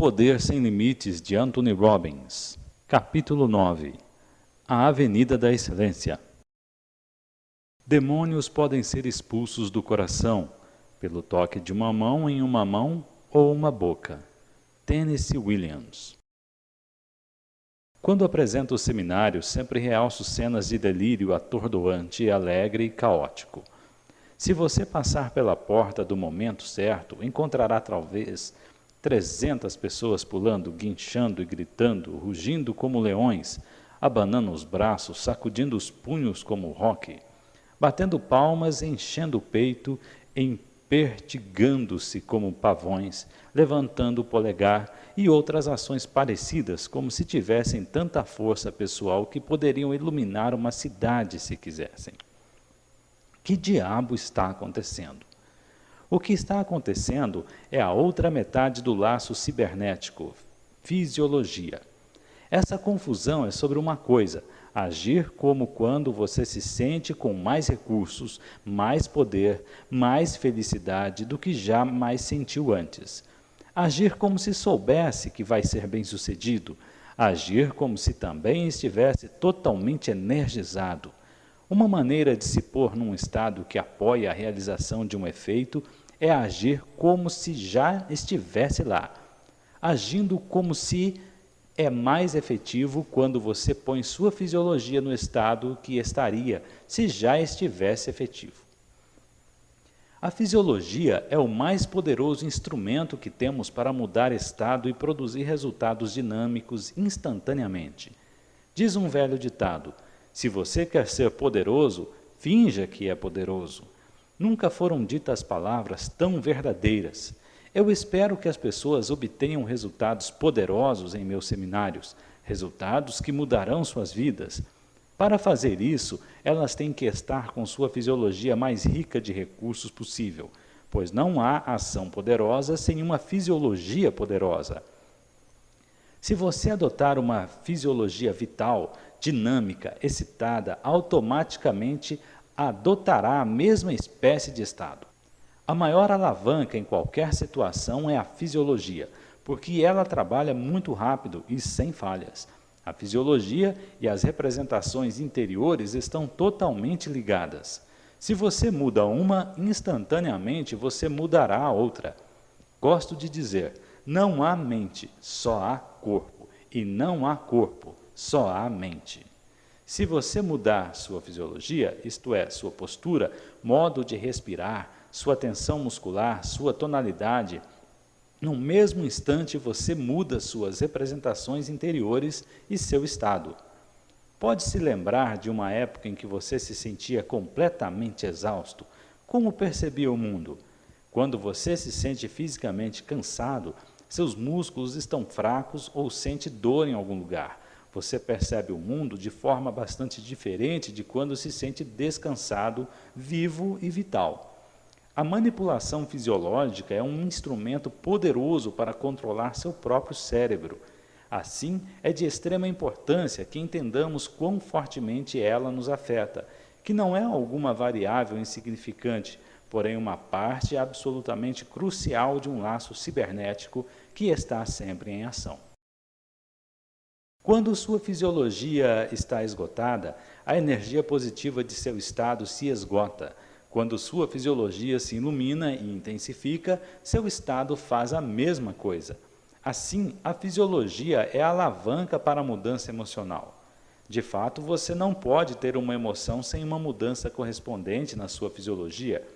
Poder Sem Limites, de Anthony Robbins. Capítulo 9. A Avenida da Excelência. Demônios podem ser expulsos do coração pelo toque de uma mão em uma mão ou uma boca. Tennessee Williams. Quando apresento o seminário, sempre realço cenas de delírio atordoante, alegre e caótico. Se você passar pela porta do momento certo, encontrará talvez 300 pessoas pulando, guinchando e gritando, rugindo como leões, abanando os braços, sacudindo os punhos como rock, batendo palmas, enchendo o peito, empertigando-se como pavões, levantando o polegar e outras ações parecidas, como se tivessem tanta força pessoal que poderiam iluminar uma cidade se quisessem. Que diabo está acontecendo? O que está acontecendo é a outra metade do laço cibernético, fisiologia. Essa confusão é sobre uma coisa: agir como quando você se sente com mais recursos, mais poder, mais felicidade do que jamais sentiu antes. Agir como se soubesse que vai ser bem-sucedido. Agir como se também estivesse totalmente energizado. Uma maneira de se pôr num estado que apoia a realização de um efeito é agir como se já estivesse lá. Agindo como se é mais efetivo quando você põe sua fisiologia no estado que estaria se já estivesse efetivo. A fisiologia é o mais poderoso instrumento que temos para mudar estado e produzir resultados dinâmicos instantaneamente. Diz um velho ditado: se você quer ser poderoso, finja que é poderoso. Nunca foram ditas palavras tão verdadeiras. Eu espero que as pessoas obtenham resultados poderosos em meus seminários, resultados que mudarão suas vidas. Para fazer isso, elas têm que estar com sua fisiologia mais rica de recursos possível, pois não há ação poderosa sem uma fisiologia poderosa. Se você adotar uma fisiologia vital, dinâmica, excitada, automaticamente adotará a mesma espécie de estado. A maior alavanca em qualquer situação é a fisiologia, porque ela trabalha muito rápido e sem falhas. A fisiologia e as representações interiores estão totalmente ligadas. Se você muda uma, instantaneamente você mudará a outra. Gosto de dizer: não há mente, só há corpo, e não há corpo, só há mente. Se você mudar sua fisiologia, isto é, sua postura, modo de respirar, sua tensão muscular, sua tonalidade, no mesmo instante você muda suas representações interiores e seu estado. Pode se lembrar de uma época em que você se sentia completamente exausto? Como percebia o mundo? Quando você se sente fisicamente cansado, seus músculos estão fracos ou sente dor em algum lugar. Você percebe o mundo de forma bastante diferente de quando se sente descansado, vivo e vital. A manipulação fisiológica é um instrumento poderoso para controlar seu próprio cérebro. Assim, é de extrema importância que entendamos quão fortemente ela nos afeta, que não é alguma variável insignificante, porém uma parte absolutamente crucial de um laço cibernético que está sempre em ação. Quando sua fisiologia está esgotada, a energia positiva de seu estado se esgota. Quando sua fisiologia se ilumina e intensifica, seu estado faz a mesma coisa. Assim, a fisiologia é a alavanca para a mudança emocional. De fato, você não pode ter uma emoção sem uma mudança correspondente na sua fisiologia,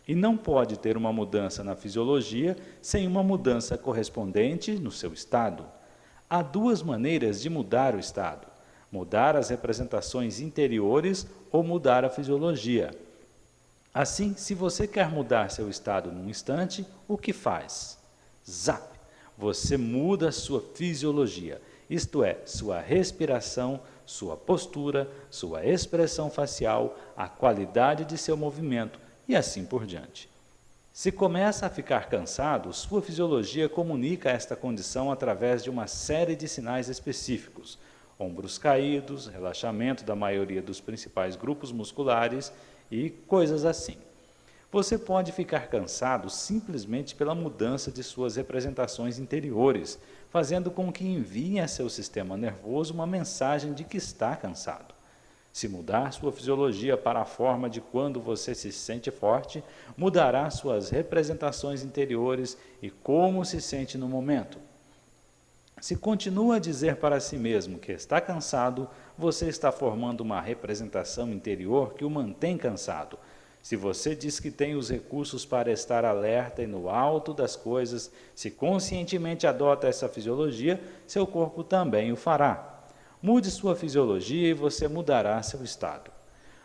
e não pode ter uma mudança na fisiologia sem uma mudança correspondente no seu estado. Há duas maneiras de mudar o estado: mudar as representações interiores ou mudar a fisiologia. Assim, se você quer mudar seu estado num instante, o que faz? Zap! Você muda sua fisiologia, isto é, sua respiração, sua postura, sua expressão facial, a qualidade de seu movimento e assim por diante. Se começa a ficar cansado, sua fisiologia comunica esta condição através de uma série de sinais específicos: ombros caídos, relaxamento da maioria dos principais grupos musculares e coisas assim. Você pode ficar cansado simplesmente pela mudança de suas representações interiores, fazendo com que envie a seu sistema nervoso uma mensagem de que está cansado. Se mudar sua fisiologia para a forma de quando você se sente forte, mudará suas representações interiores e como se sente no momento. Se continua a dizer para si mesmo que está cansado, você está formando uma representação interior que o mantém cansado. Se você diz que tem os recursos para estar alerta e no alto das coisas, se conscientemente adota essa fisiologia, seu corpo também o fará. Mude sua fisiologia e você mudará seu estado.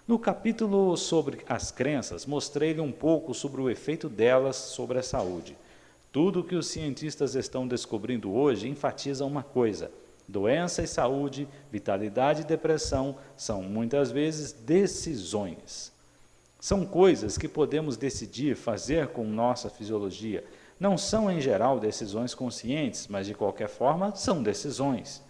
No capítulo sobre as crenças, mostrei-lhe um pouco sobre o efeito delas sobre a saúde. Tudo o que os cientistas estão descobrindo hoje enfatiza uma coisa: doença e saúde, vitalidade e depressão são muitas vezes decisões. São coisas que podemos decidir fazer com nossa fisiologia. Não são, em geral, decisões conscientes, mas, de qualquer forma, são decisões.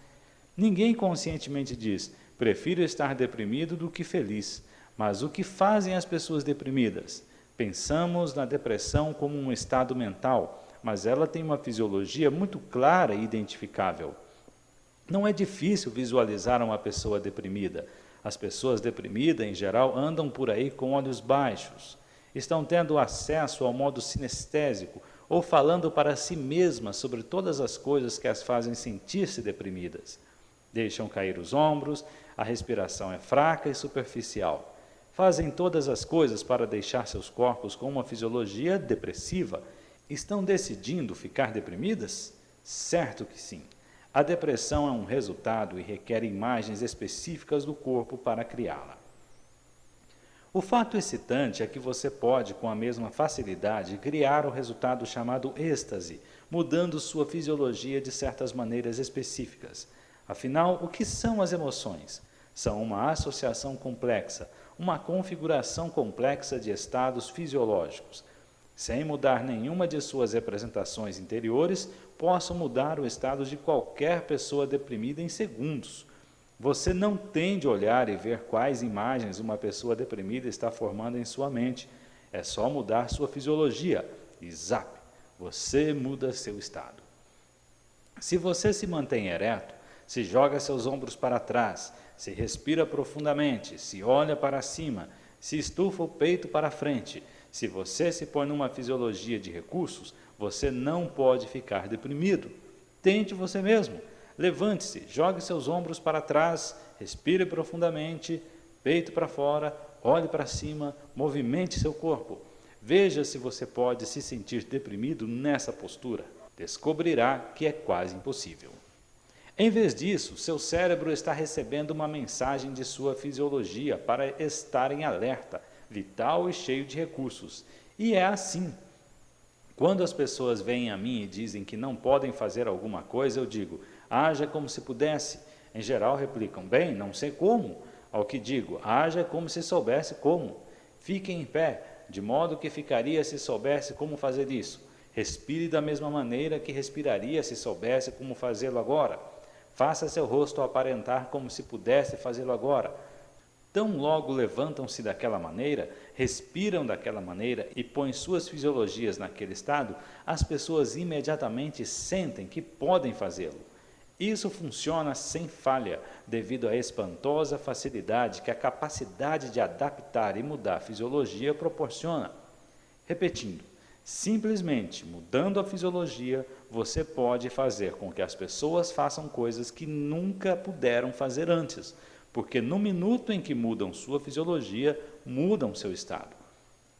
Ninguém conscientemente diz, prefiro estar deprimido do que feliz. Mas o que fazem as pessoas deprimidas? Pensamos na depressão como um estado mental, mas ela tem uma fisiologia muito clara e identificável. Não é difícil visualizar uma pessoa deprimida. As pessoas deprimidas, em geral, andam por aí com olhos baixos. Estão tendo acesso ao modo sinestésico ou falando para si mesmas sobre todas as coisas que as fazem sentir-se deprimidas. Deixam cair os ombros, a respiração é fraca e superficial. Fazem todas as coisas para deixar seus corpos com uma fisiologia depressiva. Estão decidindo ficar deprimidas? Certo que sim. A depressão é um resultado e requer imagens específicas do corpo para criá-la. O fato excitante é que você pode, com a mesma facilidade, criar o resultado chamado êxtase, mudando sua fisiologia de certas maneiras específicas. Afinal, o que são as emoções? São uma associação complexa, uma configuração complexa de estados fisiológicos. Sem mudar nenhuma de suas representações interiores, posso mudar o estado de qualquer pessoa deprimida em segundos. Você não tem de olhar e ver quais imagens uma pessoa deprimida está formando em sua mente. É só mudar sua fisiologia e zap, você muda seu estado. Se você se mantém ereto, se joga seus ombros para trás, se respira profundamente, se olha para cima, se estufa o peito para frente, se você se põe numa fisiologia de recursos, você não pode ficar deprimido. Tente você mesmo. Levante-se, jogue seus ombros para trás, respire profundamente, peito para fora, olhe para cima, movimente seu corpo. Veja se você pode se sentir deprimido nessa postura. Descobrirá que é quase impossível. Em vez disso, seu cérebro está recebendo uma mensagem de sua fisiologia para estar em alerta, vital e cheio de recursos. E é assim. Quando as pessoas vêm a mim e dizem que não podem fazer alguma coisa, eu digo, haja como se pudesse. Em geral replicam, bem, não sei como. Ao que digo, haja como se soubesse como. Fique em pé, de modo que ficaria se soubesse como fazer isso. Respire da mesma maneira que respiraria se soubesse como fazê-lo agora. Faça seu rosto aparentar como se pudesse fazê-lo agora. Tão logo levantam-se daquela maneira, respiram daquela maneira e põem suas fisiologias naquele estado, as pessoas imediatamente sentem que podem fazê-lo. Isso funciona sem falha, devido à espantosa facilidade que a capacidade de adaptar e mudar a fisiologia proporciona. Repetindo, simplesmente mudando a fisiologia, você pode fazer com que as pessoas façam coisas que nunca puderam fazer antes, porque no minuto em que mudam sua fisiologia, mudam seu estado.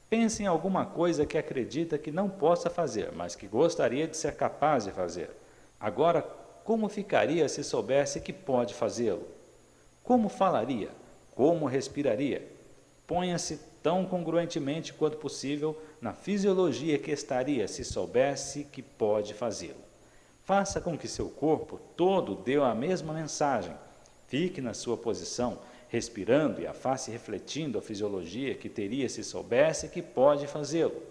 Pense em alguma coisa que acredita que não possa fazer, mas que gostaria de ser capaz de fazer. Agora, como ficaria se soubesse que pode fazê-lo? Como falaria? Como respiraria? Ponha-se tão congruentemente quanto possível na fisiologia que estaria se soubesse que pode fazê-lo. Faça com que seu corpo todo dê a mesma mensagem. Fique na sua posição, respirando e a face refletindo a fisiologia que teria se soubesse que pode fazê-lo.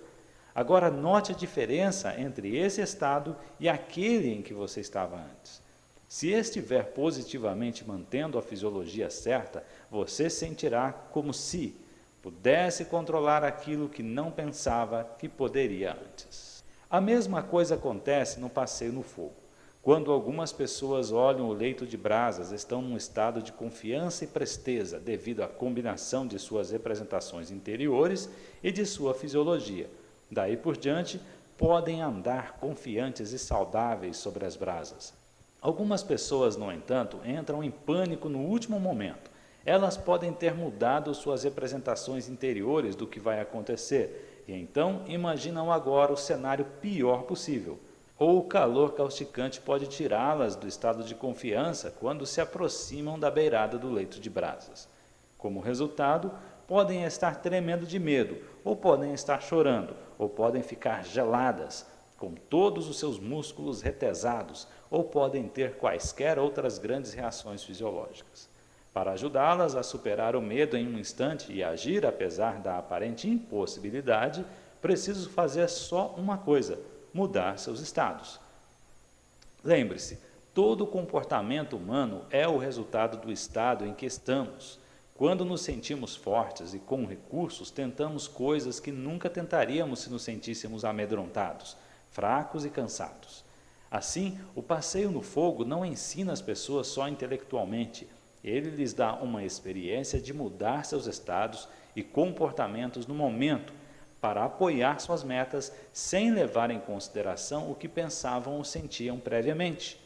Agora note a diferença entre esse estado e aquele em que você estava antes. Se estiver positivamente mantendo a fisiologia certa, você sentirá como se. pudesse controlar aquilo que não pensava que poderia antes. A mesma coisa acontece no passeio no fogo. Quando algumas pessoas olham o leito de brasas, estão num estado de confiança e presteza devido à combinação de suas representações interiores e de sua fisiologia. Daí por diante, podem andar confiantes e saudáveis sobre as brasas. Algumas pessoas, no entanto, entram em pânico no último momento. Elas podem ter mudado suas representações interiores do que vai acontecer e então imaginam agora o cenário pior possível. Ou o calor causticante pode tirá-las do estado de confiança quando se aproximam da beirada do leito de brasas. Como resultado, podem estar tremendo de medo, ou podem estar chorando, ou podem ficar geladas, com todos os seus músculos retesados, ou podem ter quaisquer outras grandes reações fisiológicas. Para ajudá-las a superar o medo em um instante e agir apesar da aparente impossibilidade, preciso fazer só uma coisa: mudar seus estados. Lembre-se, todo comportamento humano é o resultado do estado em que estamos. Quando nos sentimos fortes e com recursos, tentamos coisas que nunca tentaríamos se nos sentíssemos amedrontados, fracos e cansados. Assim, o passeio no fogo não ensina as pessoas só intelectualmente, ele lhes dá uma experiência de mudar seus estados e comportamentos no momento, para apoiar suas metas sem levar em consideração o que pensavam ou sentiam previamente.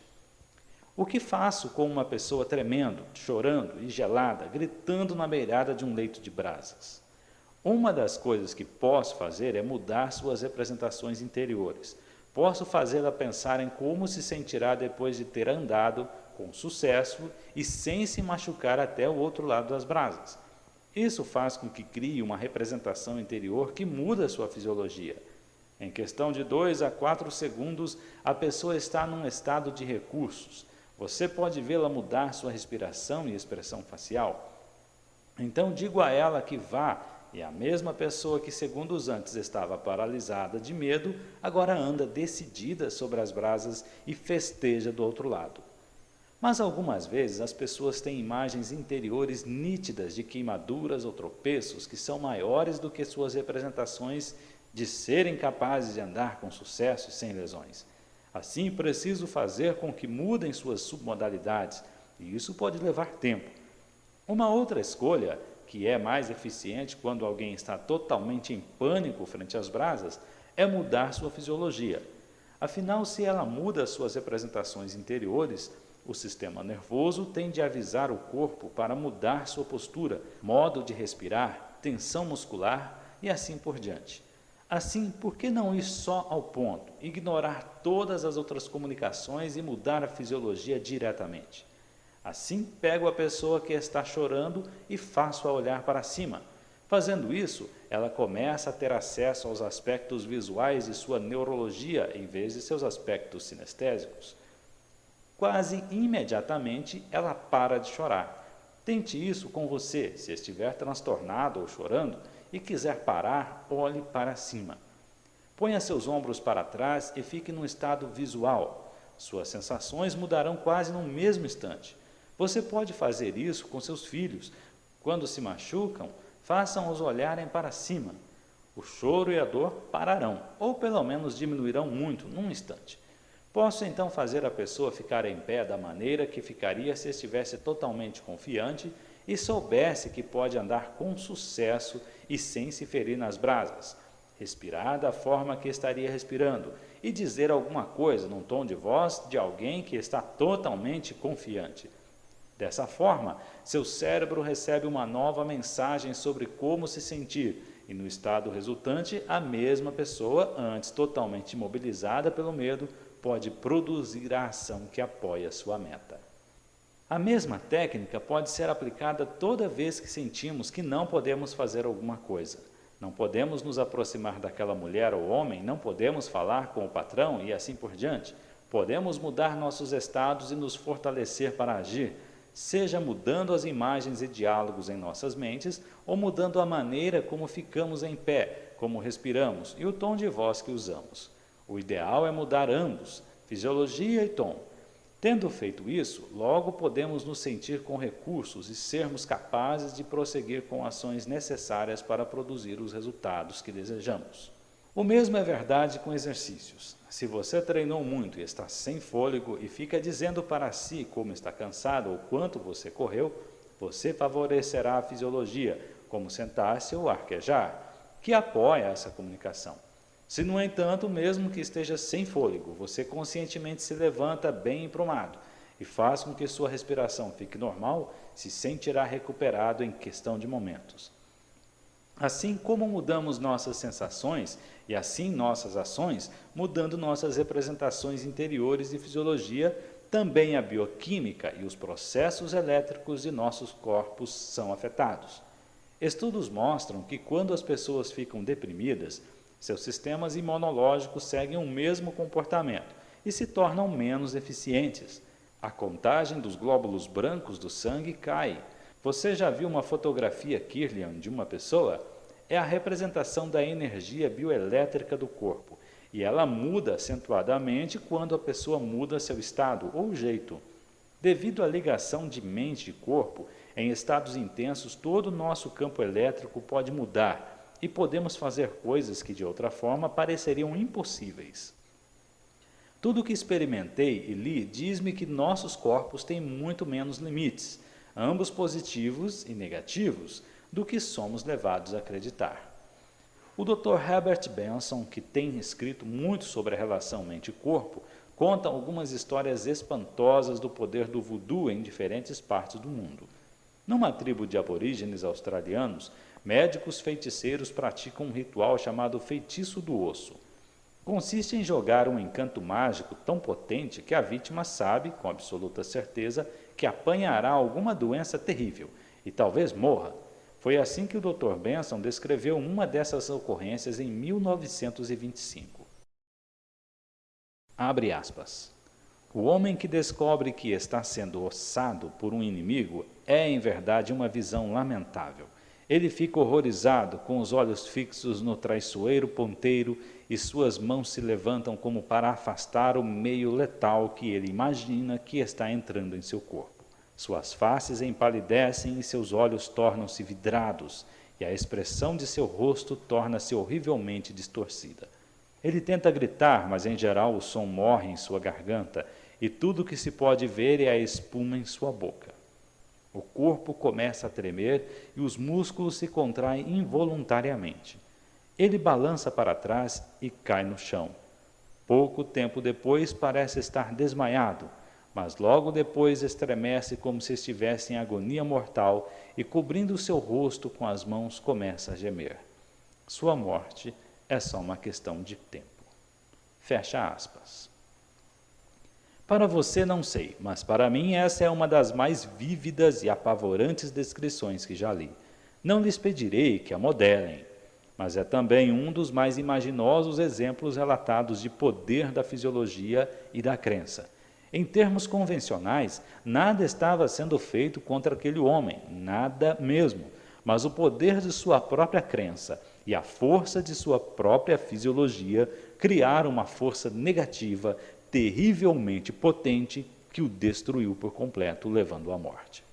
O que faço com uma pessoa tremendo, chorando e gelada, gritando na beirada de um leito de brasas? Uma das coisas que posso fazer é mudar suas representações interiores. Posso fazê-la pensar em como se sentirá depois de ter andado com sucesso e sem se machucar até o outro lado das brasas. Isso faz com que crie uma representação interior que muda sua fisiologia. Em questão de 2 a 4 segundos, a pessoa está num estado de recursos. Você pode vê-la mudar sua respiração e expressão facial. Então digo a ela que vá, e a mesma pessoa que segundos antes estava paralisada de medo, agora anda decidida sobre as brasas e festeja do outro lado. Mas algumas vezes as pessoas têm imagens interiores nítidas de queimaduras ou tropeços que são maiores do que suas representações de serem capazes de andar com sucesso e sem lesões. Assim, preciso fazer com que mudem suas submodalidades, e isso pode levar tempo. Uma outra escolha, que é mais eficiente quando alguém está totalmente em pânico frente às brasas, é mudar sua fisiologia. Afinal, se ela muda suas representações interiores, o sistema nervoso tende a avisar o corpo para mudar sua postura, modo de respirar, tensão muscular e assim por diante. Assim, por que não ir só ao ponto, ignorar todas as outras comunicações e mudar a fisiologia diretamente? Assim, pego a pessoa que está chorando e faço-a olhar para cima. Fazendo isso, ela começa a ter acesso aos aspectos visuais de sua neurologia em vez de seus aspectos sinestésicos. Quase imediatamente ela para de chorar. Tente isso com você, se estiver transtornado ou chorando e quiser parar, olhe para cima. Ponha seus ombros para trás e fique num estado visual. Suas sensações mudarão quase no mesmo instante. Você pode fazer isso com seus filhos. Quando se machucam, façam-os olharem para cima. O choro e a dor pararão, ou pelo menos diminuirão muito num instante. Posso então fazer a pessoa ficar em pé da maneira que ficaria se estivesse totalmente confiante e soubesse que pode andar com sucesso e sem se ferir nas brasas, respirar da forma que estaria respirando e dizer alguma coisa num tom de voz de alguém que está totalmente confiante. Dessa forma, seu cérebro recebe uma nova mensagem sobre como se sentir e no estado resultante, a mesma pessoa, antes totalmente imobilizada pelo medo, pode produzir a ação que apoia sua meta. A mesma técnica pode ser aplicada toda vez que sentimos que não podemos fazer alguma coisa. Não podemos nos aproximar daquela mulher ou homem, não podemos falar com o patrão e assim por diante. Podemos mudar nossos estados e nos fortalecer para agir, seja mudando as imagens e diálogos em nossas mentes ou mudando a maneira como ficamos em pé, como respiramos e o tom de voz que usamos. O ideal é mudar ambos, fisiologia e tom. Tendo feito isso, logo podemos nos sentir com recursos e sermos capazes de prosseguir com ações necessárias para produzir os resultados que desejamos. O mesmo é verdade com exercícios. Se você treinou muito e está sem fôlego e fica dizendo para si como está cansado ou quanto você correu, você favorecerá a fisiologia, como sentar-se ou arquejar, que apoia essa comunicação. Se, no entanto, mesmo que esteja sem fôlego, você conscientemente se levanta bem emprumado e faz com que sua respiração fique normal, se sentirá recuperado em questão de momentos. Assim como mudamos nossas sensações e assim nossas ações, mudando nossas representações interiores e fisiologia, também a bioquímica e os processos elétricos de nossos corpos são afetados. Estudos mostram que quando as pessoas ficam deprimidas, seus sistemas imunológicos seguem o mesmo comportamento e se tornam menos eficientes. A contagem dos glóbulos brancos do sangue cai. Você já viu uma fotografia Kirlian de uma pessoa? É a representação da energia bioelétrica do corpo, e ela muda acentuadamente quando a pessoa muda seu estado ou jeito. Devido à ligação de mente e corpo, em estados intensos todo o nosso campo elétrico pode mudar, e podemos fazer coisas que de outra forma pareceriam impossíveis. Tudo o que experimentei e li diz-me que nossos corpos têm muito menos limites, ambos positivos e negativos, do que somos levados a acreditar. O Dr. Herbert Benson, que tem escrito muito sobre a relação mente-corpo, conta algumas histórias espantosas do poder do voodoo em diferentes partes do mundo. Numa tribo de aborígenes australianos, médicos feiticeiros praticam um ritual chamado feitiço do osso. Consiste em jogar um encanto mágico tão potente que a vítima sabe, com absoluta certeza, que apanhará alguma doença terrível e talvez morra. Foi assim que o Dr. Benson descreveu uma dessas ocorrências em 1925. Abre aspas. O homem que descobre que está sendo ossado por um inimigo é, em verdade, uma visão lamentável. Ele fica horrorizado, com os olhos fixos no traiçoeiro ponteiro, e suas mãos se levantam como para afastar o meio letal que ele imagina que está entrando em seu corpo. Suas faces empalidecem e seus olhos tornam-se vidrados, e a expressão de seu rosto torna-se horrivelmente distorcida. Ele tenta gritar, mas em geral o som morre em sua garganta, e tudo o que se pode ver é a espuma em sua boca. O corpo começa a tremer e os músculos se contraem involuntariamente. Ele balança para trás e cai no chão. Pouco tempo depois parece estar desmaiado, mas logo depois estremece como se estivesse em agonia mortal e, cobrindo seu rosto com as mãos, começa a gemer. Sua morte é só uma questão de tempo. Fecha aspas. Para você não sei, mas para mim essa é uma das mais vívidas e apavorantes descrições que já li. Não lhes pedirei que a modelem, mas é também um dos mais imaginosos exemplos relatados de poder da fisiologia e da crença. Em termos convencionais, nada estava sendo feito contra aquele homem, nada mesmo, mas o poder de sua própria crença e a força de sua própria fisiologia criaram uma força negativa terrivelmente potente que o destruiu por completo, levando à morte.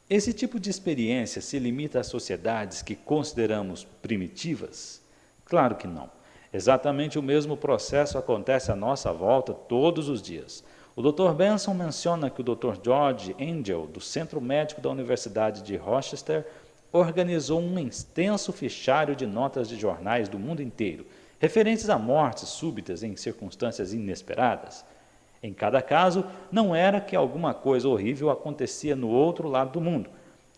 Esse tipo de experiência se limita às sociedades que consideramos primitivas? Claro que não. Exatamente o mesmo processo acontece à nossa volta todos os dias. O Dr. Benson menciona que o Dr. George Angel, do Centro Médico da Universidade de Rochester, organizou um extenso fichário de notas de jornais do mundo inteiro, referentes a mortes súbitas em circunstâncias inesperadas. Em cada caso, não era que alguma coisa horrível acontecia no outro lado do mundo.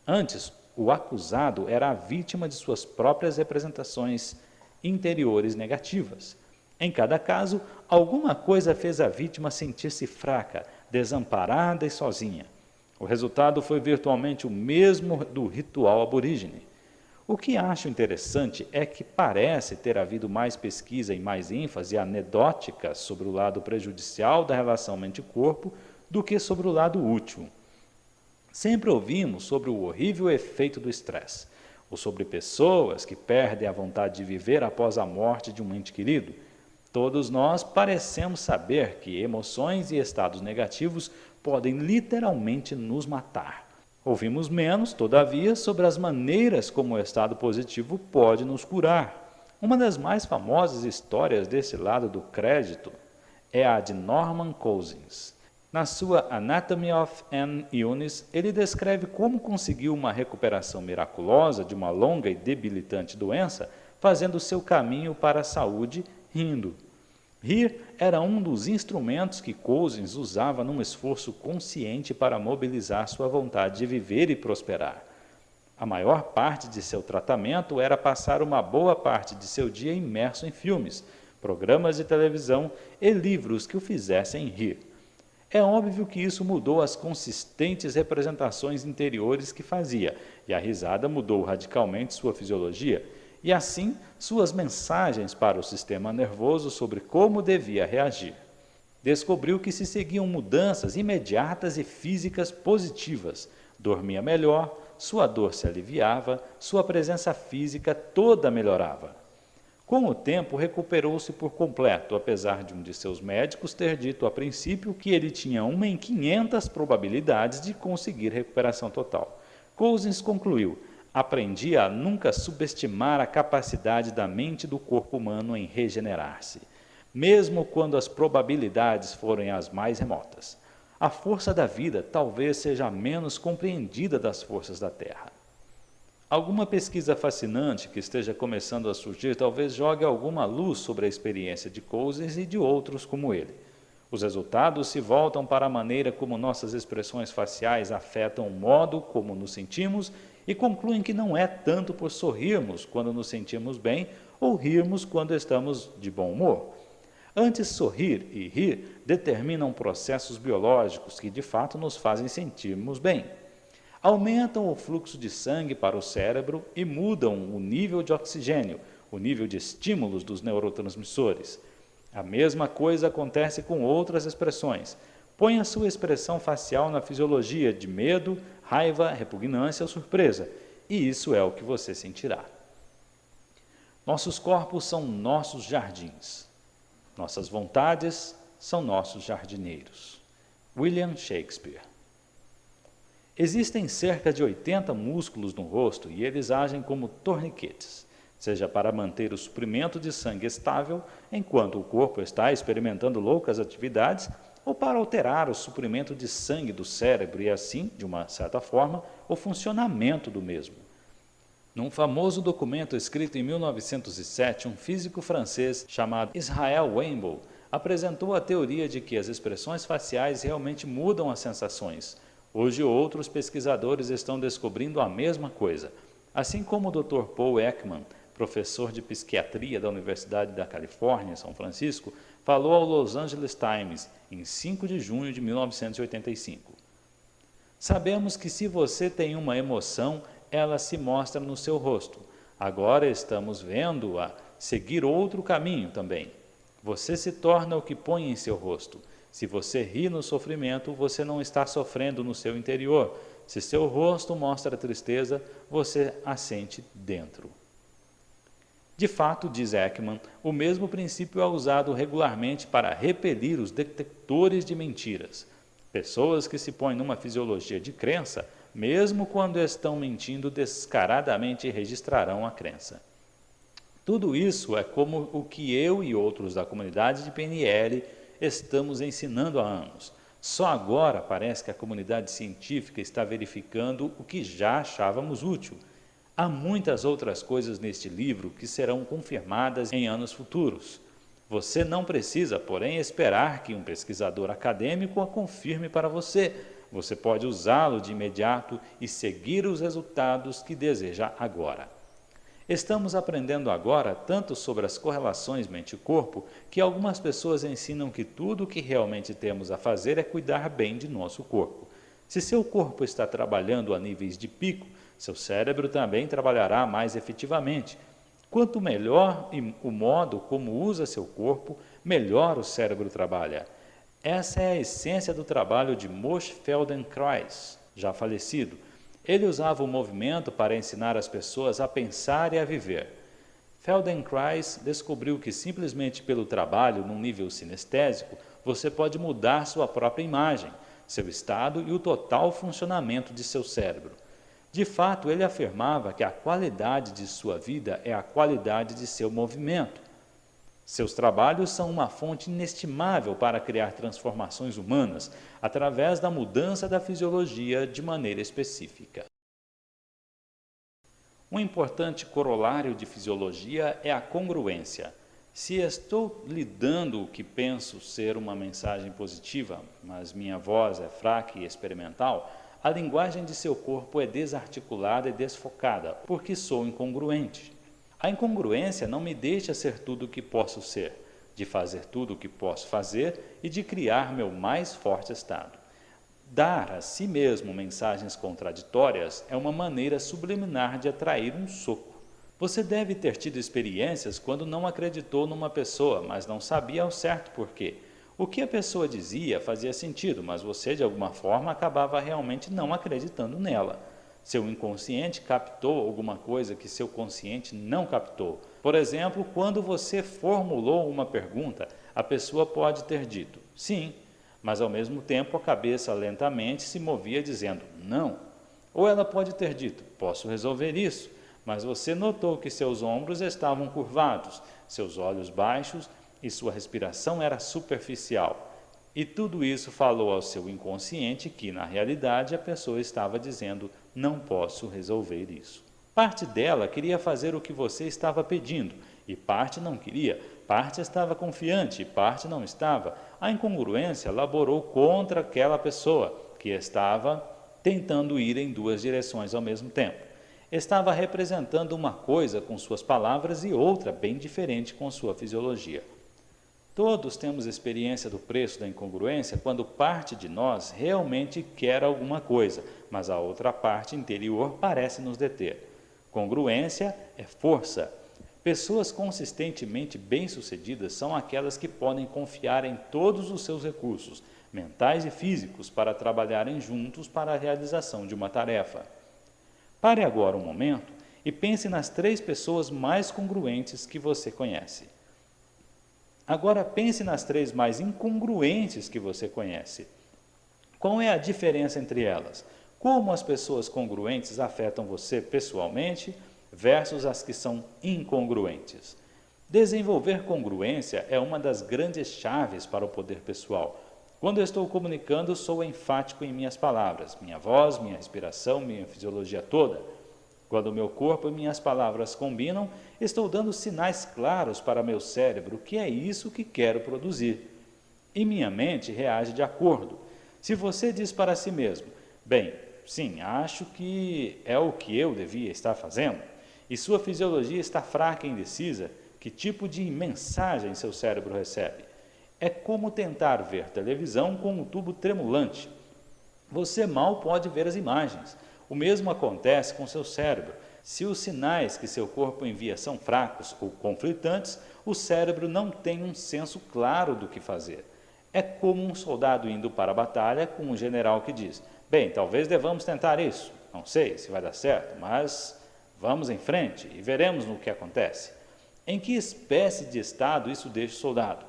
Antes, o acusado era a vítima de suas próprias representações interiores negativas. Em cada caso, alguma coisa fez a vítima sentir-se fraca, desamparada e sozinha. O resultado foi virtualmente o mesmo do ritual aborígene. O que acho interessante é que parece ter havido mais pesquisa e mais ênfase anedótica sobre o lado prejudicial da relação mente-corpo do que sobre o lado útil. Sempre ouvimos sobre o horrível efeito do estresse, ou sobre pessoas que perdem a vontade de viver após a morte de um ente querido. Todos nós parecemos saber que emoções e estados negativos podem literalmente nos matar. Ouvimos menos, todavia, sobre as maneiras como o estado positivo pode nos curar. Uma das mais famosas histórias desse lado do crédito é a de Norman Cousins. Na sua Anatomy of an Illness, ele descreve como conseguiu uma recuperação miraculosa de uma longa e debilitante doença, fazendo seu caminho para a saúde rindo. Rir era um dos instrumentos que Cousins usava num esforço consciente para mobilizar sua vontade de viver e prosperar. A maior parte de seu tratamento era passar uma boa parte de seu dia imerso em filmes, programas de televisão e livros que o fizessem rir. É óbvio que isso mudou as consistentes representações interiores que fazia, e a risada mudou radicalmente sua fisiologia, e assim suas mensagens para o sistema nervoso sobre como devia reagir. Descobriu que se seguiam mudanças imediatas e físicas positivas. Dormia melhor, sua dor se aliviava, sua presença física toda melhorava. Com o tempo, recuperou-se por completo, apesar de um de seus médicos ter dito a princípio que ele tinha 1 em 500 probabilidades de conseguir recuperação total. Cousins concluiu: aprendi a nunca subestimar a capacidade da mente e do corpo humano em regenerar-se, mesmo quando as probabilidades forem as mais remotas. A força da vida talvez seja menos compreendida das forças da Terra. Alguma pesquisa fascinante que esteja começando a surgir talvez jogue alguma luz sobre a experiência de Cousins e de outros como ele. Os resultados se voltam para a maneira como nossas expressões faciais afetam o modo como nos sentimos e concluem que não é tanto por sorrirmos quando nos sentimos bem ou rirmos quando estamos de bom humor. Antes, sorrir e rir determinam processos biológicos que de fato nos fazem sentirmos bem. Aumentam o fluxo de sangue para o cérebro e mudam o nível de oxigênio, o nível de estímulos dos neurotransmissores. A mesma coisa acontece com outras expressões. Põe a sua expressão facial na fisiologia de medo, raiva, repugnância ou surpresa, e isso é o que você sentirá. Nossos corpos são nossos jardins. Nossas vontades são nossos jardineiros. William Shakespeare. Existem cerca de 80 músculos no rosto e eles agem como torniquetes, seja para manter o suprimento de sangue estável enquanto o corpo está experimentando loucas atividades, ou para alterar o suprimento de sangue do cérebro e assim, de uma certa forma, o funcionamento do mesmo. Num famoso documento escrito em 1907, um físico francês chamado Israel Weinbold apresentou a teoria de que as expressões faciais realmente mudam as sensações. Hoje, outros pesquisadores estão descobrindo a mesma coisa. Assim como o Dr. Paul Ekman, professor de psiquiatria da Universidade da Califórnia, São Francisco, falou ao Los Angeles Times em 5 de junho de 1985. Sabemos que se você tem uma emoção, ela se mostra no seu rosto. Agora estamos vendo-a seguir outro caminho também. Você se torna o que põe em seu rosto. Se você ri no sofrimento, você não está sofrendo no seu interior. Se seu rosto mostra tristeza, você a sente dentro. De fato, diz Ekman, o mesmo princípio é usado regularmente para repelir os detectores de mentiras. Pessoas que se põem numa fisiologia de crença, mesmo quando estão mentindo descaradamente, registrarão a crença. Tudo isso é como o que eu e outros da comunidade de PNL estamos ensinando há anos. Só agora parece que a comunidade científica está verificando o que já achávamos útil. Há muitas outras coisas neste livro que serão confirmadas em anos futuros. Você não precisa, porém, esperar que um pesquisador acadêmico a confirme para você. Você pode usá-lo de imediato e seguir os resultados que deseja agora. Estamos aprendendo agora tanto sobre as correlações mente-corpo que algumas pessoas ensinam que tudo o que realmente temos a fazer é cuidar bem de nosso corpo. Se seu corpo está trabalhando a níveis de pico, seu cérebro também trabalhará mais efetivamente. Quanto melhor o modo como usa seu corpo, melhor o cérebro trabalha. Essa é a essência do trabalho de Moshe Feldenkrais, já falecido. Ele usava o movimento para ensinar as pessoas a pensar e a viver. Feldenkrais descobriu que simplesmente pelo trabalho num nível sinestésico, você pode mudar sua própria imagem, seu estado e o total funcionamento de seu cérebro. De fato, ele afirmava que a qualidade de sua vida é a qualidade de seu movimento. Seus trabalhos são uma fonte inestimável para criar transformações humanas através da mudança da fisiologia de maneira específica. Um importante corolário de fisiologia é a congruência. Se estou lhe dando o que penso ser uma mensagem positiva, mas minha voz é fraca e experimental, a linguagem de seu corpo é desarticulada e desfocada, porque sou incongruente. A incongruência não me deixa ser tudo o que posso ser, de fazer tudo o que posso fazer e de criar meu mais forte estado. Dar a si mesmo mensagens contraditórias é uma maneira subliminar de atrair um soco. Você deve ter tido experiências quando não acreditou numa pessoa, mas não sabia ao certo por quê. O que a pessoa dizia fazia sentido, mas você, de alguma forma, acabava realmente não acreditando nela. Seu inconsciente captou alguma coisa que seu consciente não captou. Por exemplo, quando você formulou uma pergunta, a pessoa pode ter dito sim, mas ao mesmo tempo a cabeça lentamente se movia dizendo não. Ou ela pode ter dito, posso resolver isso, mas você notou que seus ombros estavam curvados, seus olhos baixos e sua respiração era superficial. E tudo isso falou ao seu inconsciente que, na realidade, a pessoa estava dizendo, não posso resolver isso. Parte dela queria fazer o que você estava pedindo, e parte não queria, parte estava confiante, e parte não estava. A incongruência laborou contra aquela pessoa, que estava tentando ir em duas direções ao mesmo tempo. Estava representando uma coisa com suas palavras e outra bem diferente com sua fisiologia. Todos temos experiência do preço da incongruência quando parte de nós realmente quer alguma coisa, mas a outra parte interior parece nos deter. Congruência é força. Pessoas consistentemente bem-sucedidas são aquelas que podem confiar em todos os seus recursos, mentais e físicos, para trabalharem juntos para a realização de uma tarefa. Pare agora um momento e pense nas 3 pessoas mais congruentes que você conhece. Agora pense nas 3 mais incongruentes que você conhece. Qual é a diferença entre elas? Como as pessoas congruentes afetam você pessoalmente versus as que são incongruentes? Desenvolver congruência é uma das grandes chaves para o poder pessoal. Quando eu estou comunicando, sou enfático em minhas palavras, minha voz, minha respiração, minha fisiologia toda. Quando meu corpo e minhas palavras combinam, estou dando sinais claros para meu cérebro que é isso que quero produzir. E minha mente reage de acordo. Se você diz para si mesmo, bem, sim, acho que é o que eu devia estar fazendo, e sua fisiologia está fraca e indecisa, que tipo de mensagem seu cérebro recebe? É como tentar ver televisão com um tubo tremulante. Você mal pode ver as imagens. O mesmo acontece com seu cérebro. Se os sinais que seu corpo envia são fracos ou conflitantes, o cérebro não tem um senso claro do que fazer. É como um soldado indo para a batalha com um general que diz, bem, talvez devamos tentar isso, não sei se vai dar certo, mas vamos em frente e veremos no que acontece. Em que espécie de estado isso deixa o soldado?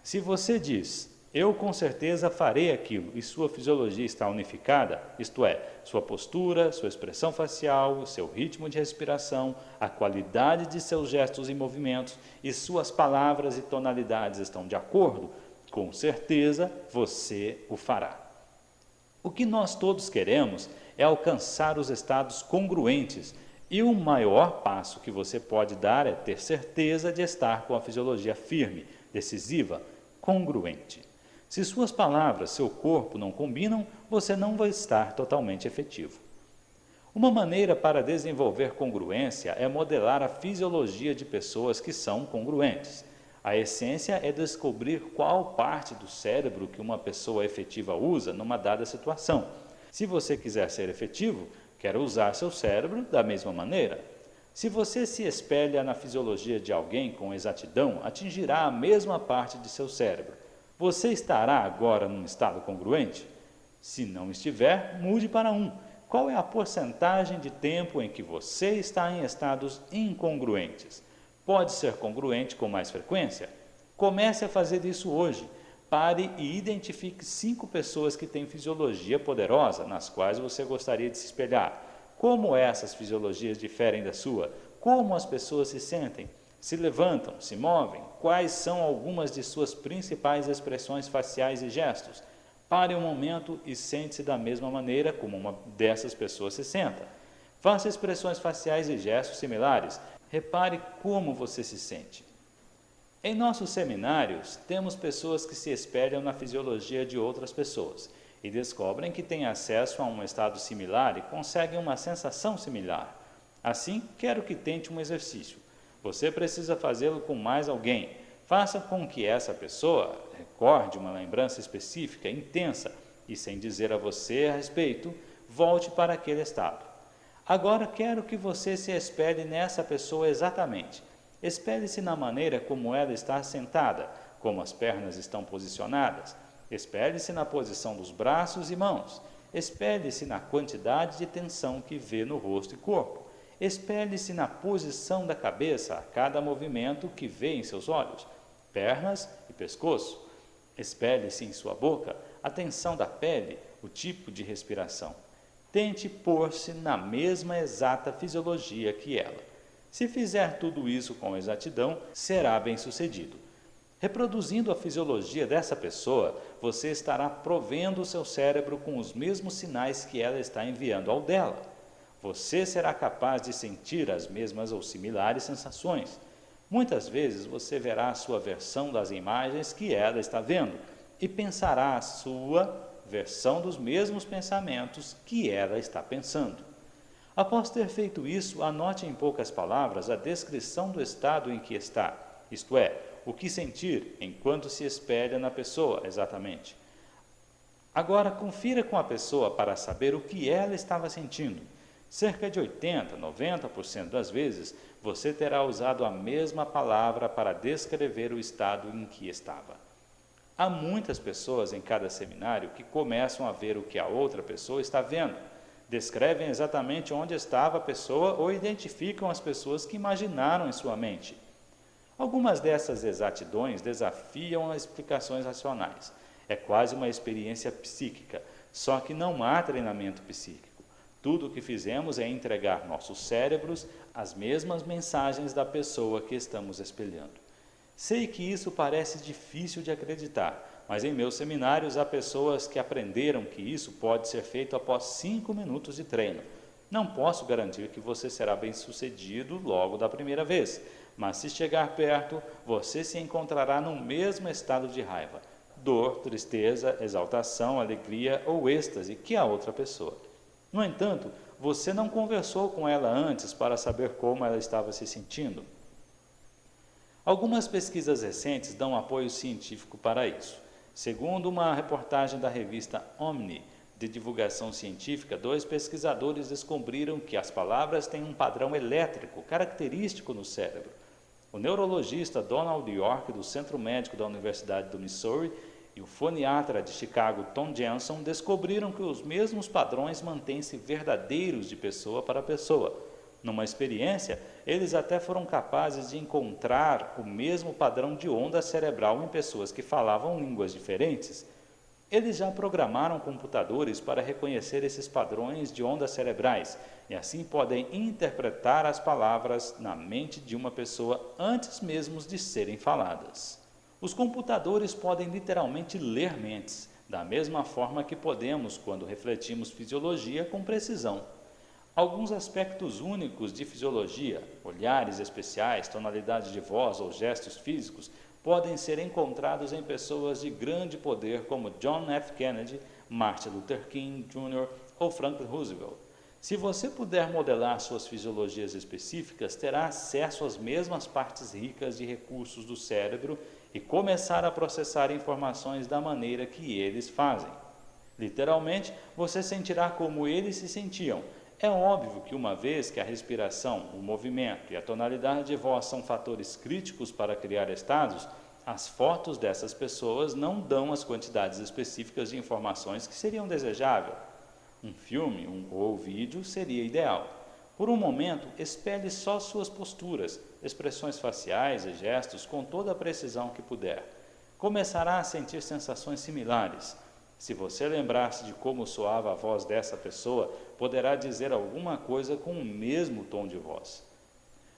Se você diz, eu com certeza farei aquilo e sua fisiologia está unificada, isto é, sua postura, sua expressão facial, seu ritmo de respiração, a qualidade de seus gestos e movimentos e suas palavras e tonalidades estão de acordo, com certeza você o fará. O que nós todos queremos é alcançar os estados congruentes e o maior passo que você pode dar é ter certeza de estar com a fisiologia firme, decisiva, congruente. Se suas palavras, seu corpo não combinam, você não vai estar totalmente efetivo. Uma maneira para desenvolver congruência é modelar a fisiologia de pessoas que são congruentes. A essência é descobrir qual parte do cérebro que uma pessoa efetiva usa numa dada situação. Se você quiser ser efetivo, quer usar seu cérebro da mesma maneira. Se você se espelha na fisiologia de alguém com exatidão, atingirá a mesma parte de seu cérebro. Você estará agora num estado congruente? Se não estiver, mude para 1. Qual é a porcentagem de tempo em que você está em estados incongruentes? Pode ser congruente com mais frequência? Comece a fazer isso hoje. Pare e identifique 5 pessoas que têm fisiologia poderosa, nas quais você gostaria de se espelhar. Como essas fisiologias diferem da sua? Como as pessoas se sentem? Se levantam, se movem? Quais são algumas de suas principais expressões faciais e gestos? Pare um momento e sente-se da mesma maneira como uma dessas pessoas se senta. Faça expressões faciais e gestos similares. Repare como você se sente. Em nossos seminários, temos pessoas que se espelham na fisiologia de outras pessoas e descobrem que têm acesso a um estado similar e conseguem uma sensação similar. Assim, quero que tente um exercício. Você precisa fazê-lo com mais alguém. Faça com que essa pessoa recorde uma lembrança específica, intensa, e sem dizer a você a respeito, volte para aquele estado. Agora quero que você se espelhe nessa pessoa exatamente. Espelhe-se na maneira como ela está sentada, como as pernas estão posicionadas. Espelhe-se na posição dos braços e mãos. Espelhe-se na quantidade de tensão que vê no rosto e corpo. Espelhe-se na posição da cabeça a cada movimento que vê em seus olhos, pernas e pescoço. Espelhe-se em sua boca a tensão da pele, o tipo de respiração. Tente pôr-se na mesma exata fisiologia que ela. Se fizer tudo isso com exatidão, será bem-sucedido. Reproduzindo a fisiologia dessa pessoa, você estará provendo o seu cérebro com os mesmos sinais que ela está enviando ao dela. Você será capaz de sentir as mesmas ou similares sensações. Muitas vezes você verá a sua versão das imagens que ela está vendo e pensará a sua versão dos mesmos pensamentos que ela está pensando. Após ter feito isso, anote em poucas palavras a descrição do estado em que está, isto é, o que sentir enquanto se espelha na pessoa, exatamente. Agora, confira com a pessoa para saber o que ela estava sentindo. Cerca de 80, 90% das vezes, você terá usado a mesma palavra para descrever o estado em que estava. Há muitas pessoas em cada seminário que começam a ver o que a outra pessoa está vendo. Descrevem exatamente onde estava a pessoa ou identificam as pessoas que imaginaram em sua mente. Algumas dessas exatidões desafiam as explicações racionais. É quase uma experiência psíquica, só que não há treinamento psíquico. Tudo o que fizemos é entregar nossos cérebros as mesmas mensagens da pessoa que estamos espelhando. Sei que isso parece difícil de acreditar, mas em meus seminários há pessoas que aprenderam que isso pode ser feito após 5 minutos de treino. Não posso garantir que você será bem-sucedido logo da primeira vez, mas se chegar perto, você se encontrará no mesmo estado de raiva, dor, tristeza, exaltação, alegria ou êxtase que a outra pessoa. No entanto, você não conversou com ela antes para saber como ela estava se sentindo. Algumas pesquisas recentes dão apoio científico para isso. Segundo uma reportagem da revista Omni, de divulgação científica, 2 pesquisadores descobriram que as palavras têm um padrão elétrico característico no cérebro. O neurologista Donald York, do Centro Médico da Universidade do Missouri, e o foniatra de Chicago, Tom Jensen, descobriram que os mesmos padrões mantêm-se verdadeiros de pessoa para pessoa. Numa experiência, eles até foram capazes de encontrar o mesmo padrão de onda cerebral em pessoas que falavam línguas diferentes. Eles já programaram computadores para reconhecer esses padrões de ondas cerebrais e assim podem interpretar as palavras na mente de uma pessoa antes mesmo de serem faladas. Os computadores podem literalmente ler mentes, da mesma forma que podemos quando refletimos fisiologia com precisão. Alguns aspectos únicos de fisiologia, olhares especiais, tonalidade de voz ou gestos físicos, podem ser encontrados em pessoas de grande poder como John F. Kennedy, Martin Luther King Jr. ou Franklin Roosevelt. Se você puder modelar suas fisiologias específicas, terá acesso às mesmas partes ricas de recursos do cérebro e começar a processar informações da maneira que eles fazem. Literalmente, você sentirá como eles se sentiam. É óbvio que uma vez que a respiração, o movimento e a tonalidade de voz são fatores críticos para criar estados, as fotos dessas pessoas não dão as quantidades específicas de informações que seriam desejáveis. Um filme ou vídeo seria ideal. Por um momento, espelhe só suas posturas, expressões faciais e gestos com toda a precisão que puder. Começará a sentir sensações similares. Se você lembrar-se de como soava a voz dessa pessoa, poderá dizer alguma coisa com o mesmo tom de voz.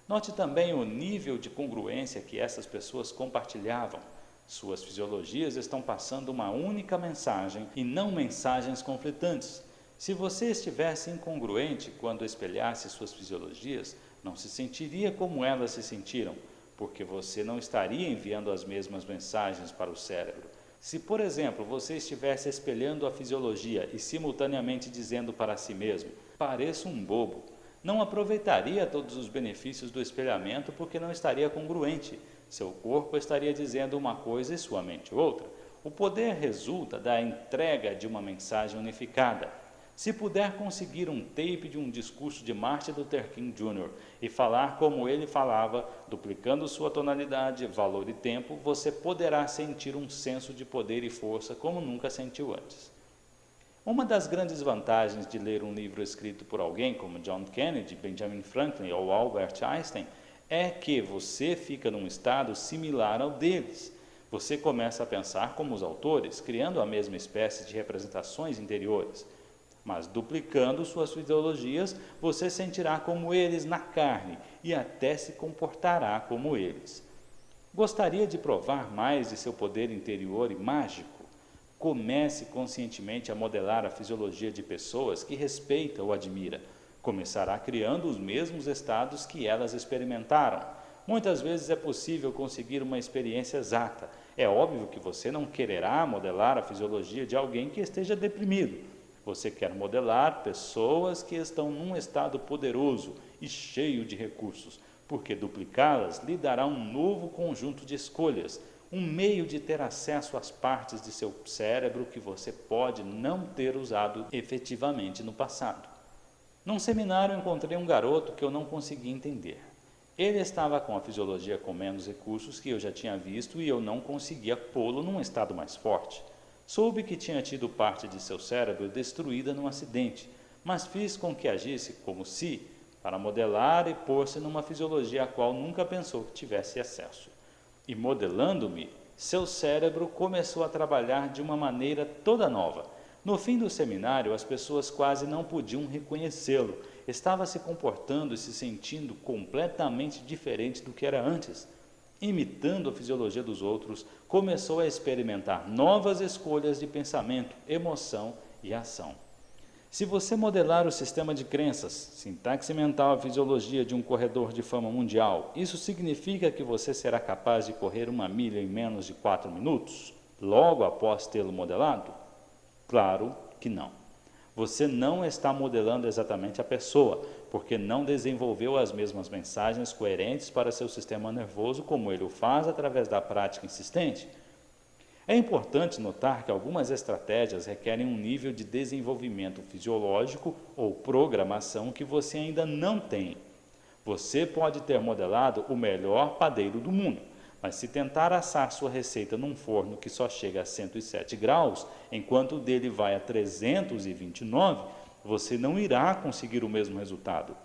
Note também o nível de congruência que essas pessoas compartilhavam. Suas fisiologias estão passando uma única mensagem e não mensagens conflitantes. Se você estivesse incongruente quando espelhasse suas fisiologias, não se sentiria como elas se sentiram, porque você não estaria enviando as mesmas mensagens para o cérebro. Se, por exemplo, você estivesse espelhando a fisiologia e simultaneamente dizendo para si mesmo, pareço um bobo, não aproveitaria todos os benefícios do espelhamento porque não estaria congruente. Seu corpo estaria dizendo uma coisa e sua mente outra. O poder resulta da entrega de uma mensagem unificada. Se puder conseguir um tape de um discurso de Martin Luther King Jr. e falar como ele falava, duplicando sua tonalidade, valor e tempo, você poderá sentir um senso de poder e força como nunca sentiu antes. Uma das grandes vantagens de ler um livro escrito por alguém como John Kennedy, Benjamin Franklin ou Albert Einstein é que você fica num estado similar ao deles. Você começa a pensar como os autores, criando a mesma espécie de representações interiores. Mas duplicando suas ideologias, você sentirá como eles na carne e até se comportará como eles. Gostaria de provar mais de seu poder interior e mágico? Comece conscientemente a modelar a fisiologia de pessoas que respeita ou admira. Começará criando os mesmos estados que elas experimentaram. Muitas vezes é possível conseguir uma experiência exata. É óbvio que você não quererá modelar a fisiologia de alguém que esteja deprimido. Você quer modelar pessoas que estão num estado poderoso e cheio de recursos, porque duplicá-las lhe dará um novo conjunto de escolhas, um meio de ter acesso às partes de seu cérebro que você pode não ter usado efetivamente no passado. Num seminário encontrei um garoto que eu não conseguia entender. Ele estava com a fisiologia com menos recursos que eu já tinha visto e eu não conseguia pô-lo num estado mais forte. Soube que tinha tido parte de seu cérebro destruída num acidente, mas fiz com que agisse como se, para modelar e pôr-se numa fisiologia a qual nunca pensou que tivesse acesso. E modelando-me, seu cérebro começou a trabalhar de uma maneira toda nova. No fim do seminário, as pessoas quase não podiam reconhecê-lo. Estava se comportando e se sentindo completamente diferente do que era antes. Imitando a fisiologia dos outros, começou a experimentar novas escolhas de pensamento, emoção e ação. Se você modelar o sistema de crenças, sintaxe mental e fisiologia de um corredor de fama mundial, isso significa que você será capaz de correr 1 milha em menos de 4 minutos, logo após tê-lo modelado? Claro que não. Você não está modelando exatamente a pessoa, porque não desenvolveu as mesmas mensagens coerentes para seu sistema nervoso como ele o faz através da prática insistente. É importante notar que algumas estratégias requerem um nível de desenvolvimento fisiológico ou programação que você ainda não tem. Você pode ter modelado o melhor padeiro do mundo, mas se tentar assar sua receita num forno que só chega a 107 graus, enquanto o dele vai a 329, você não irá conseguir o mesmo resultado.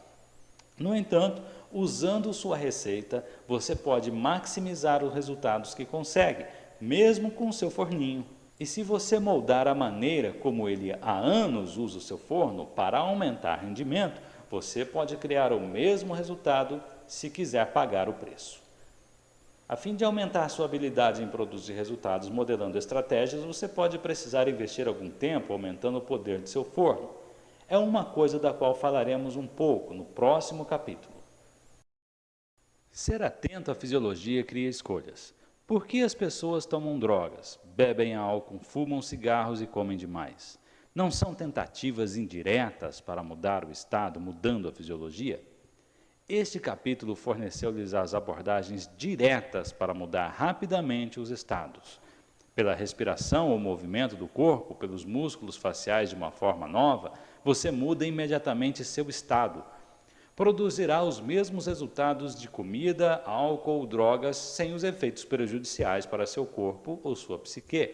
No entanto, usando sua receita, você pode maximizar os resultados que consegue, mesmo com o seu forninho. E se você moldar a maneira como ele há anos usa o seu forno para aumentar rendimento, você pode criar o mesmo resultado se quiser pagar o preço. A fim de aumentar sua habilidade em produzir resultados modelando estratégias, você pode precisar investir algum tempo aumentando o poder de seu forno. É uma coisa da qual falaremos um pouco no próximo capítulo. Ser atento à fisiologia cria escolhas. Por que as pessoas tomam drogas, bebem álcool, fumam cigarros e comem demais? Não são tentativas indiretas para mudar o estado, mudando a fisiologia? Este capítulo forneceu-lhes as abordagens diretas para mudar rapidamente os estados. Pela respiração ou movimento do corpo, pelos músculos faciais de uma forma nova, você muda imediatamente seu estado. Produzirá os mesmos resultados de comida, álcool ou drogas sem os efeitos prejudiciais para seu corpo ou sua psique.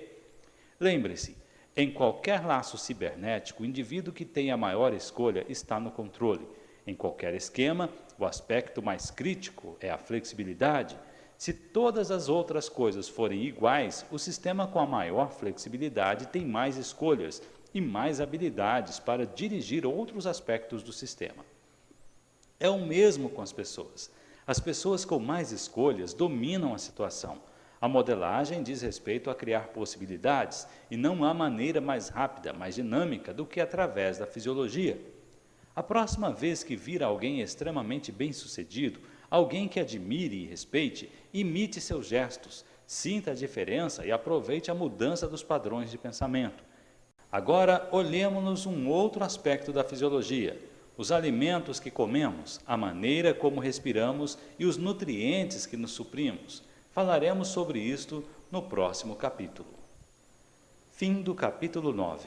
Lembre-se, em qualquer laço cibernético, o indivíduo que tem a maior escolha está no controle. Em qualquer esquema, o aspecto mais crítico é a flexibilidade. Se todas as outras coisas forem iguais, o sistema com a maior flexibilidade tem mais escolhas e mais habilidades para dirigir outros aspectos do sistema. É o mesmo com as pessoas. As pessoas com mais escolhas dominam a situação. A modelagem diz respeito a criar possibilidades e não há maneira mais rápida, mais dinâmica do que através da fisiologia. A próxima vez que vir alguém extremamente bem-sucedido, alguém que admire e respeite, imite seus gestos, sinta a diferença e aproveite a mudança dos padrões de pensamento. Agora, olhemos um outro aspecto da fisiologia: os alimentos que comemos, a maneira como respiramos e os nutrientes que nos suprimos. Falaremos sobre isto no próximo capítulo. Fim do capítulo 9.